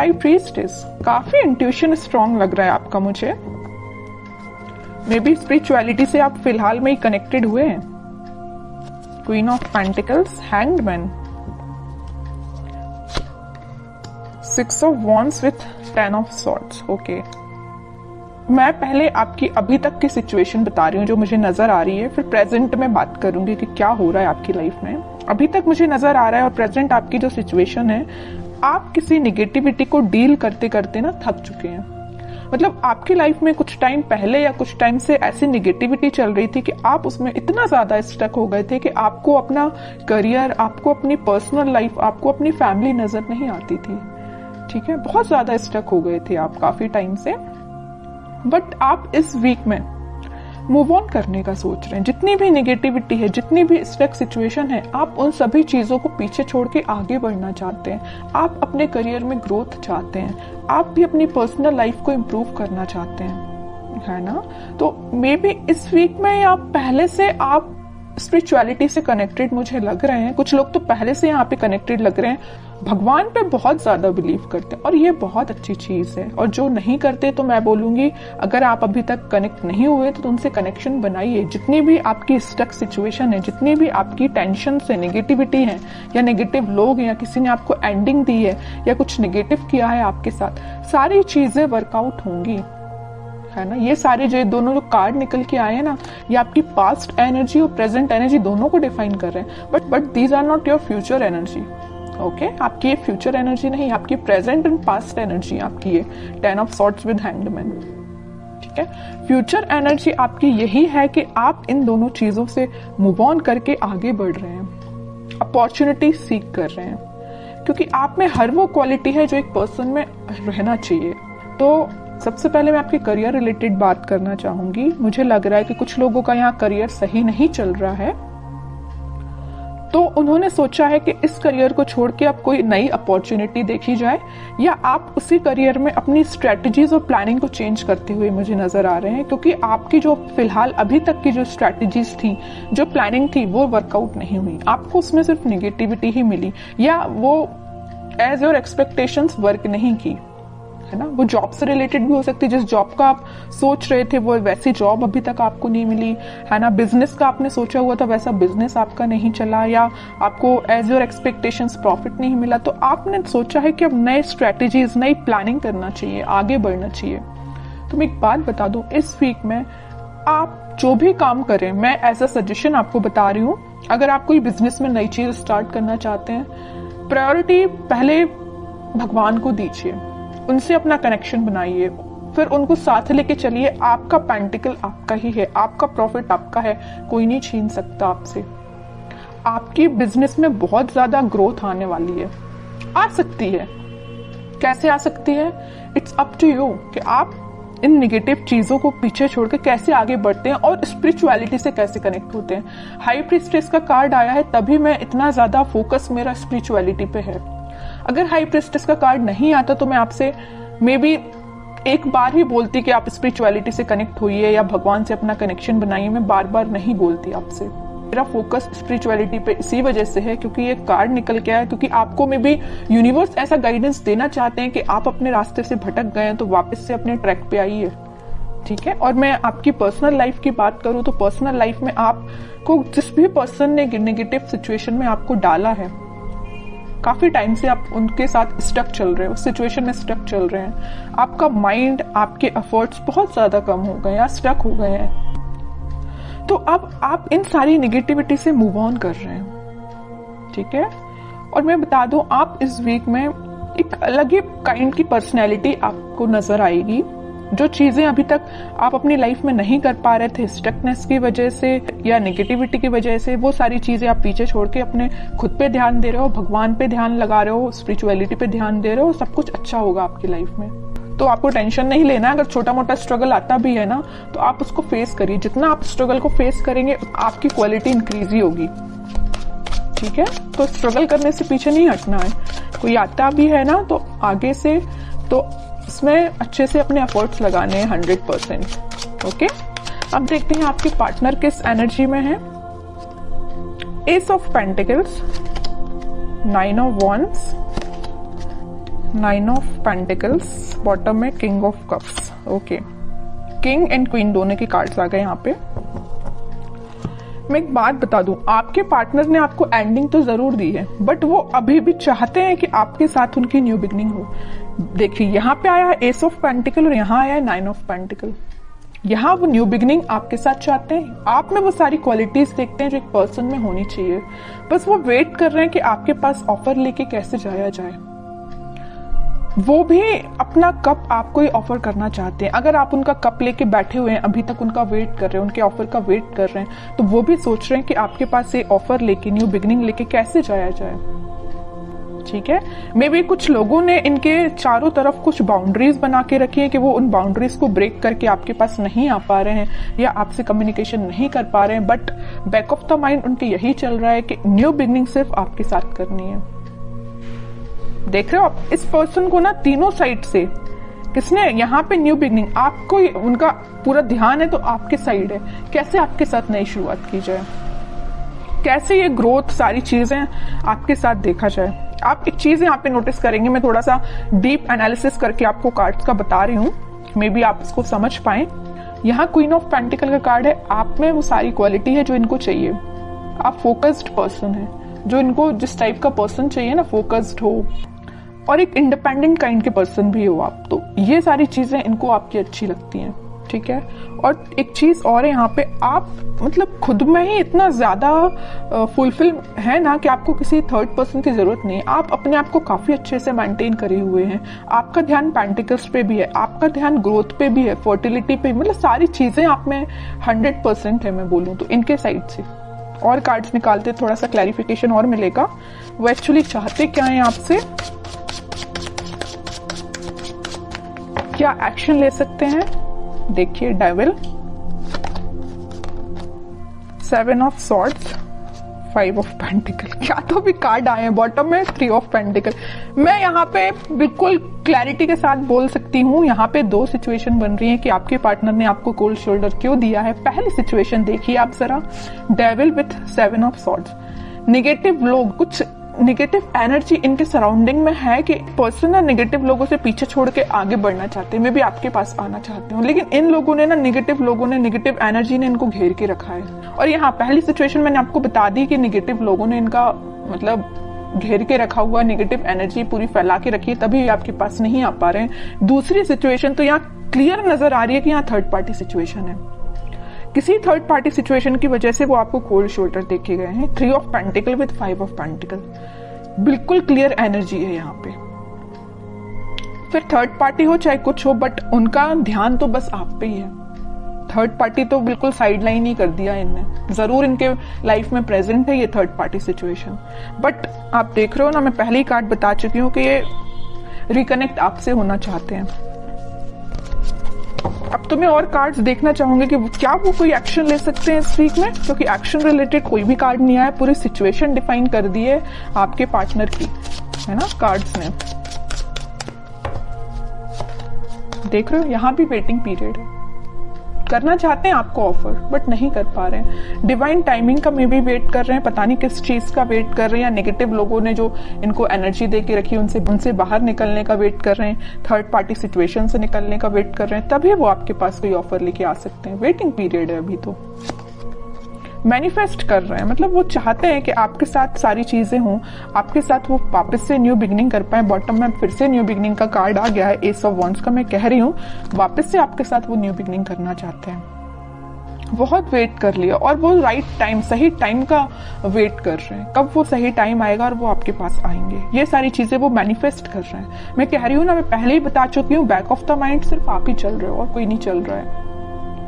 High priestess, काफी intuition strong लग रहा है आपका मुझे। मे बी स्पिरिचुअलिटी से आप फिलहाल में ही कनेक्टेड हुए हैं। Queen of pentacles, hanged man, 6 of wands with 10 of swords. Okay, मैं पहले आपकी अभी तक की सिचुएशन बता रही हूँ जो मुझे नजर आ रही है, फिर प्रेजेंट में बात करूंगी कि क्या हो रहा है आपकी लाइफ में। अभी तक मुझे नजर आ रहा है और प्रेजेंट आपकी जो सिचुएशन है, आप किसी निगेटिविटी को डील करते करते ना थक चुके हैं। मतलब आपकी लाइफ में कुछ टाइम पहले या कुछ टाइम से ऐसी निगेटिविटी चल रही थी कि आप उसमें इतना ज्यादा स्टक हो गए थे कि आपको अपना करियर, आपको अपनी पर्सनल लाइफ, आपको अपनी फैमिली नजर नहीं आती थी। ठीक है, बहुत ज्यादा स्टक हो गए थे आप काफी टाइम से। बट आप इस वीक में मूव ऑन करने का सोच रहे हैं। जितनी भी निगेटिविटी है, जितनी भी स्टक सिचुएशन है, आप उन सभी चीजों को पीछे छोड़ के आगे बढ़ना चाहते हैं। आप अपने करियर में ग्रोथ चाहते हैं, आप भी अपनी पर्सनल लाइफ को इम्प्रूव करना चाहते हैं, है ना। तो मे बी इस वीक में या पहले से आप स्पिरिचुअलिटी से कनेक्टेड मुझे लग रहे हैं। कुछ लोग तो पहले से यहाँ पे कनेक्टेड लग रहे हैं, भगवान पे बहुत ज्यादा बिलीव करते हैं और ये बहुत अच्छी चीज है। और जो नहीं करते तो मैं बोलूंगी, अगर आप अभी तक कनेक्ट नहीं हुए तो उनसे कनेक्शन बनाइए। जितनी भी आपकी स्टक सिचुएशन है, जितनी भी आपकी टेंशन से निगेटिविटी है, या नेगेटिव लोग, या किसी ने आपको एंडिंग दी है, या कुछ नेगेटिव किया है आपके साथ, सारी चीजें वर्कआउट होंगी, है ना। ये सारे जो दोनों जो कार्ड निकल के आए हैं ना, ये आपकी पास्ट एनर्जी और प्रेजेंट एनर्जी दोनों को डिफाइन कर रहे हैं। But these are not your future energy. Okay, आपकी ये फ्यूचर एनर्जी नहीं, आपकी प्रेजेंट एंड पास्ट एनर्जी आपकी ये 10 of swords with hanged man. ठीक है, फ्यूचर एनर्जी आपकी यही है कि आप इन दोनों चीजों से मूव ऑन करके आगे बढ़ रहे हैं, अपॉर्चुनिटी सीख कर रहे हैं, क्योंकि आप में हर वो क्वालिटी है जो एक पर्सन में रहना चाहिए। तो सबसे पहले मैं आपके करियर रिलेटेड बात करना चाहूंगी। मुझे लग रहा है कि कुछ लोगों का यहाँ करियर सही नहीं चल रहा है, तो उन्होंने सोचा है कि इस करियर को छोड़ के अब कोई नई अपॉर्चुनिटी देखी जाए, या आप उसी करियर में अपनी स्ट्रेटजीज और प्लानिंग को चेंज करते हुए मुझे नजर आ रहे हैं। क्योंकि आपकी जो फिलहाल अभी तक की जो स्ट्रेटजीज थी, जो प्लानिंग थी, वो वर्कआउट नहीं हुई। आपको उसमें सिर्फ निगेटिविटी ही मिली, या वो एज योर एक्सपेक्टेशंस वर्क नहीं की, है ना। वो जॉब से रिलेटेड भी हो सकती है, जिस जॉब का आप सोच रहे थे वो वैसी जॉब अभी तक आपको नहीं मिली, है ना। बिजनेस का आपने सोचा हुआ था वैसा बिजनेस आपका नहीं चला, या आपको एज योर एक्सपेक्टेशंस प्रॉफिट नहीं मिला। तो आपने सोचा है कि अब नए स्ट्रेटेजीज, नई प्लानिंग करना चाहिए, आगे बढ़ना चाहिए। तो मैं एक बात बता दूं, इस वीक में आप जो भी काम करें, मैं एज अ सजेशन आपको बता रही हूँ, अगर आप कोई बिजनेस में नई चीज स्टार्ट करना चाहते हैं, प्रायोरिटी पहले भगवान को दीजिए, उनसे अपना कनेक्शन बनाइए, फिर उनको साथ लेके चलिए। आपका पेंटिकल आपका ही है, आपका प्रॉफिट आपका है, कोई नहीं छीन सकता आपसे। आपकी बिजनेस में बहुत ज्यादा ग्रोथ आने वाली है, आ सकती है। कैसे आ सकती है? इट्स अप टू यू कि आप इन नेगेटिव चीजों को पीछे छोड़ के कैसे आगे बढ़ते हैं और स्पिरिचुअलिटी से कैसे कनेक्ट होते हैं। हाई प्रीस्टेस का कार्ड आया है, तभी मैं इतना ज्यादा फोकस मेरा स्पिरिचुअलिटी पे है। अगर हाई प्रीस्टेस का कार्ड नहीं आता तो मैं आपसे मे बी एक बार ही बोलती कि आप स्पिरिचुअलिटी से कनेक्ट होइए या भगवान से अपना कनेक्शन बनाइए। मैं बार बार नहीं बोलती आपसे। मेरा फोकस स्पिरिचुअलिटी पे इसी वजह से है क्योंकि ये कार्ड निकल के आया, क्योंकि आपको में भी यूनिवर्स ऐसा गाइडेंस देना चाहते हैं कि आप अपने रास्ते से भटक गए हैं तो वापस से अपने ट्रैक पे आइए। ठीक है। और मैं आपकी पर्सनल लाइफ की बात करूं तो पर्सनल लाइफ में आपको जिस भी पर्सन ने नेगेटिव सिचुएशन में आपको डाला है, काफी टाइम से आप उनके साथ स्टक चल रहे हो, उस सिचुएशन में स्टक चल रहे हैं, आपका माइंड, आपके एफर्ट्स बहुत ज्यादा कम हो गए या स्टक हो गए हैं, तो अब आप इन सारी नेगेटिविटी से मूव ऑन कर रहे हैं। ठीक है। और मैं बता दूं, आप इस वीक में एक अलग ही काइंड की पर्सनैलिटी आपको नजर आएगी। जो चीजें अभी तक आप अपनी लाइफ में नहीं कर पा रहे थे स्टकनेस की वजह से या नेगेटिविटी की वजह से, वो सारी चीजें आप पीछे छोड़ के अपने खुद पे ध्यान दे रहे हो, भगवान पे ध्यान लगा रहे हो, स्पिरिचुअलिटी पे ध्यान दे रहे हो, सब कुछ अच्छा होगा आपकी लाइफ में। तो आपको टेंशन नहीं लेना। अगर छोटा मोटा स्ट्रगल आता भी है ना, तो आप उसको फेस करिए। जितना आप स्ट्रगल को फेस करेंगे आपकी क्वालिटी इंक्रीज ही होगी। ठीक है। तो स्ट्रगल करने से पीछे नहीं हटना है। कोई आता भी है ना तो आगे से तो इसमें अच्छे से अपने एफर्ट्स लगाने हैं 100%। ओके। अब देखते हैं आपके पार्टनर किस एनर्जी में है। Ace of pentacles, 9 of wands, 9 of pentacles, bottom में king of cups. Okay, king and queen दोनों के कार्ड्स आ गए यहाँ पे। मैं एक बात बता दूं, आपके पार्टनर ने आपको एंडिंग तो जरूर दी है, बट वो अभी भी चाहते हैं कि आपके साथ उनकी न्यू बिगनिंग हो। देखिए यहाँ पे आया है एस ऑफ पेंटिकल और यहाँ आया है 9 ऑफ पेंटिकल। यहाँ वो न्यू बिगनिंग आपके साथ चाहते हैं, आप में वो सारी क्वालिटीज देखते हैं जो एक पर्सन में होनी चाहिए, बस वो वेट कर रहे हैं कि आपके पास ऑफर लेके कैसे जाया जाए। वो भी अपना कप आपको ही ऑफर करना चाहते हैं। अगर आप उनका कप लेके बैठे हुए हैं, अभी तक उनका वेट कर रहे हैं, उनके ऑफर का वेट कर रहे हैं, तो वो भी सोच रहे हैं कि आपके पास ये ऑफर लेके, न्यू बिगनिंग लेके कैसे जाया जाए। ठीक है, मे बी कुछ लोगों ने इनके चारों तरफ कुछ बाउंड्रीज बना के रखी है कि वो उन बाउंड्रीज को ब्रेक करके आपके पास नहीं आ पा रहे हैं या आपसे कम्युनिकेशन नहीं कर पा रहे हैं, but back of the mind उनके यही चल रहा है कि न्यू बिगनिंग सिर्फ आपके साथ करनी है। देख रहे हो आप इस पर्सन को ना, तीनों साइड से किसने यहाँ पे न्यू बिगनिंग, आपको उनका पूरा ध्यान है तो आपके साइड है, कैसे आपके साथ नई शुरुआत की जाए, कैसे ये ग्रोथ सारी चीजें आपके साथ देखा जाए। आप एक चीज यहाँ पे नोटिस करेंगे, मैं थोड़ा सा डीप एनालिसिस करके आपको कार्ड्स का बता रही हूँ, मे बी आप इसको समझ पाए। यहाँ क्वीन ऑफ पेंटिकल का कार्ड है, आप में वो सारी क्वालिटी है जो इनको चाहिए। आप फोकस्ड पर्सन है, जो इनको जिस टाइप का पर्सन चाहिए ना, फोकस्ड हो और एक इंडिपेंडेंट काइंड के पर्सन भी हो आप, तो ये सारी चीजें इनको आपकी अच्छी लगती हैं। ठीक है, और एक चीज और है यहाँ पे, आप मतलब खुद में ही इतना ज्यादा फुलफिल है ना कि आपको किसी थर्ड पर्सन की जरूरत नहीं है। आप अपने आप को काफी अच्छे से मेंटेन करे हुए हैं, आपका ध्यान पेंटिकल्स पे भी है, आपका ध्यान ग्रोथ पे भी है, फर्टिलिटी पे, मतलब सारी चीजें आप में 100% है मैं बोलूँ तो इनके साइड से। और कार्ड्स निकालते थोड़ा सा क्लैरिफिकेशन और मिलेगा, वो एक्चुअली चाहते क्या है आपसे, क्या एक्शन ले सकते हैं। देखिए devil, 7 of swords, 5 of pentacle, क्या तो भी कार्ड आए हैं। बॉटम में 3 ऑफ पेंटिकल। मैं यहाँ पे बिल्कुल क्लैरिटी के साथ बोल सकती हूँ, यहाँ पे दो सिचुएशन बन रही है कि आपके पार्टनर ने आपको कोल्ड शोल्डर क्यों दिया है। पहली सिचुएशन देखिए आप जरा, devil with 7 of swords. Negative लोग, कुछ नेगेटिव एनर्जी इनके सराउंडिंग में है कि पर्सन ना नेगेटिव लोगों से पीछे छोड़ के आगे बढ़ना चाहते हैं, मैं भी आपके पास आना चाहती हूँ, लेकिन इन लोगों ने ना, नेगेटिव लोगों ने, नेगेटिव एनर्जी ने इनको घेर के रखा है। और यहाँ पहली सिचुएशन मैंने आपको बता दी कि नेगेटिव लोगों ने इनका मतलब घेर के रखा हुआ, नेगेटिव एनर्जी पूरी फैला के रखी है, तभी आपके पास नहीं आ पा रहे हैं। दूसरी सिचुएशन तो यहाँ क्लियर नजर आ रही है कि यहाँ थर्ड पार्टी सिचुएशन है, किसी थर्ड पार्टी सिचुएशन की वजह से वो आपको कोल्ड शोल्डर देखे गए हैं। 3 of pentacle with 5 of pentacle, बिल्कुल क्लियर एनर्जी है यहाँ पे। फिर थर्ड पार्टी हो चाहे कुछ हो, बट उनका ध्यान तो बस आप पे ही है। थर्ड पार्टी तो बिल्कुल साइड लाइन ही कर दिया इनने, जरूर इनके लाइफ में प्रेजेंट है ये थर्ड पार्टी सिचुएशन, बट आप देख रहे हो ना, मैं पहले ही कार्ड बता चुकी हूँ कि ये रिकनेक्ट आपसे होना चाहते हैं। अब तो मैं और कार्ड्स देखना चाहूंगी कि क्या वो कोई एक्शन ले सकते हैं इस वीक में, क्योंकि एक्शन रिलेटेड कोई भी कार्ड नहीं आया, पूरी सिचुएशन डिफाइन कर दी है आपके पार्टनर की, है ना, कार्ड्स ने। देख रहे हो यहाँ भी वेटिंग पीरियड है, करना चाहते हैं आपको ऑफर बट नहीं कर पा रहे हैं। डिवाइन टाइमिंग का मे भी वेट कर रहे हैं, पता नहीं किस चीज का वेट कर रहे हैं, या नेगेटिव लोगों ने जो इनको एनर्जी दे के रखी उनसे बाहर निकलने का वेट कर रहे हैं, थर्ड पार्टी सिचुएशन से निकलने का वेट कर रहे हैं, तभी वो आपके पास कोई ऑफर लेके आ सकते हैं। वेटिंग पीरियड है अभी तो। मैनिफेस्ट कर रहे हैं, मतलब वो चाहते हैं कि आपके साथ सारी चीजें हों, आपके साथ वो वापस से न्यू बिगिनिंग कर पाए। बॉटम में फिर से न्यू बिगिनिंग का कार्ड आ गया है, एस ऑफ वॉन्ड्स का। मैं कह रही हूँ वापस से आपके साथ वो न्यू बिगिनिंग करना चाहते हैं। बहुत वेट कर लिया और वो राइट टाइम, सही टाइम का वेट कर रहे हैं, कब वो सही टाइम आएगा और वो आपके पास आएंगे। ये सारी चीजें वो मैनिफेस्ट कर रहे हैं। मैं कह रही हूँ ना, मैं पहले ही बता चुकी हूँ, बैक ऑफ द माइंड सिर्फ आप ही चल रहे हो और कोई नहीं चल रहा है।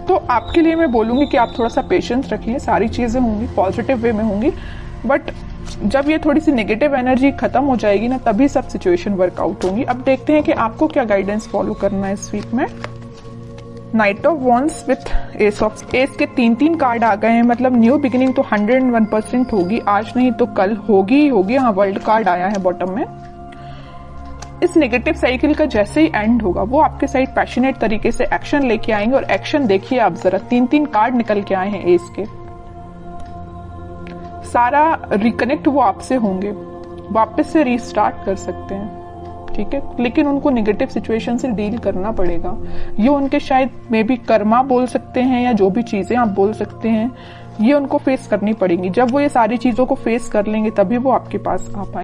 तो आपके लिए मैं बोलूंगी कि आप थोड़ा सा पेशेंस रखिए, सारी चीजें होंगी पॉजिटिव वे में होंगी, बट जब ये थोड़ी सी नेगेटिव एनर्जी खत्म हो जाएगी ना, तभी सब सिचुएशन वर्कआउट होंगी। अब देखते हैं कि आपको क्या गाइडेंस फॉलो करना है इस वीक में। Night of wands with S of, S के 3 कार्ड आ गए हैं, मतलब न्यू बिगिनिंग तो 101% होगी, आज नहीं तो कल होगी ही होगी। हाँ, वर्ल्ड कार्ड आया है बॉटम में। इस नेगेटिव साइकिल का जैसे ही एंड होगा, वो आपके साइड पैशनेट तरीके से एक्शन लेके आएंगे। और एक्शन देखिए आप जरा, 3 कार्ड निकल के आए हैं एस के। सारा रिकनेक्ट वो आपसे होंगे, वापस से रीस्टार्ट कर सकते हैं। ठीक है, लेकिन उनको नेगेटिव सिचुएशन से डील करना पड़ेगा। ये उनके शायद मे बी कर्मा बोल सकते हैं या जो भी चीजें आप बोल सकते हैं, ये उनको फेस करनी पड़ेंगी। जब वो ये सारी चीजों को फेस कर लेंगे तभी वो आपके पास आ पाए।